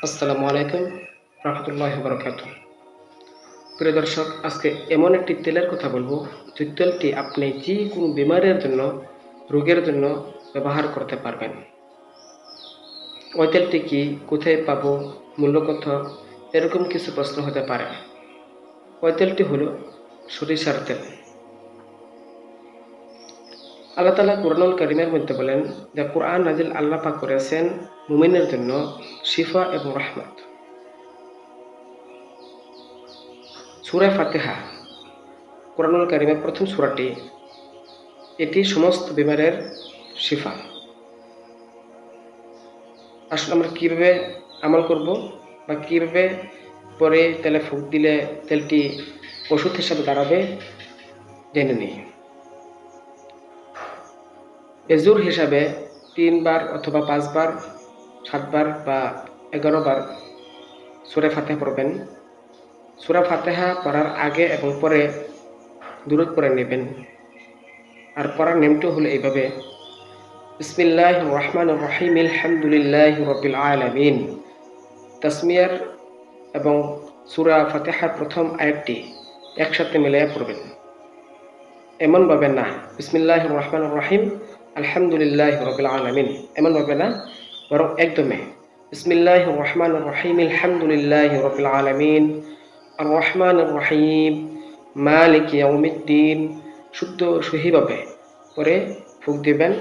আসসালামু আলাইকুম রহমতুল্লাহ বরকাত। প্রিয় দর্শক, আজকে এমন একটি তেলের কথা বলবো যে তেলটি আপনি যে কোনো বিমারের জন্য, রোগের জন্য ব্যবহার করতে পারবেন। ওই তেলটি কি, কোথায় পাবো, মূল্য কত, এরকম কিছু প্রশ্ন হতে পারে। ওই তেলটি হলো সরিষার তেল। আল্লাহ তাআলা কুরআনুল কারীমের মধ্যে বলেন যে কুরআন নাজিল আল্লাহ পাক করেছেন মুমিনের জন্য শিফা এবং রহমত। সূরা ফাতিহা কুরআনুল কারীমের প্রথম সূরাটি, এটি সমস্ত বিমারের শিফা। আসলে আমরা কীভাবে আমল করব বা কীভাবে পরে তেলে ফুঁক দিলে তেলটি ওষুধ হিসাবে দাঁড়াবে জেনে নিই। এজুর হিসাবে 3 বার অথবা 5 বার, 7 বার বা 11 বার সূরা ফাতিহা পড়বেন। সূরা ফাতিহা পড়ার আগে এবং পরে দুরূদ পড়ে নেবেন। আর পড়ার নিয়মটি হলো এইভাবে: বিসমিল্লাহির রহমানির রহিম, আলহামদুলিল্লাহি রাব্বিল আলামিন। তাসমিয়ার এবং সূরা ফাতিহার প্রথম আয়াতটি একসাথে মিলাইয়া পড়বেন। এমনভাবে না, বিসমিল্লাহির রহমানির রহিম আলহামদুলিল্লাহি রাব্বিল আলামিন, এমনভাবে না, বরং একদমে বিসমিল্লাহির রহমানির রহিম আলহামদুলিল্লাহি রাব্বিল আলামিন আর রহমানির রহিম মালিকি ইয়াউমিদ্দিন, শুদ্ধ সহিভাবে পরে ফুঁক দিবেন।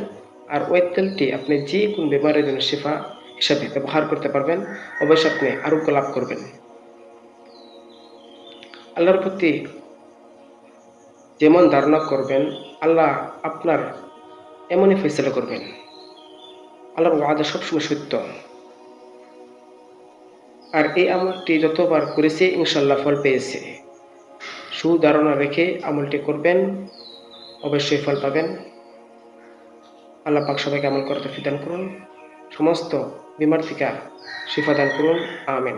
আর ওই তেলটি আপনি যে কোন বিমারের জন্য শিফা হিসাবে ব্যবহার করতে পারবেন। অবশ্যই আপনি আরোগ্য লাভ করবেন। আল্লাহর প্রতি যেমন ধারণা করবেন, আল্লাহ আপনার এমনই ফয়সালা করবেন। আল্লাহর ওয়াদা সবসময় সত্য। আর এই আমলটি যতবার করেছে ইনশাল্লাহ ফল পেয়েছে। সুধারণা রেখে আমলটি করবেন, অবশ্যই ফল পাবেন। আল্লাহ পাক সবাইকে আমল করতে তৌফিক দান করুন। সমস্ত বিমার থেকে শিফা দান করুন। আমিন।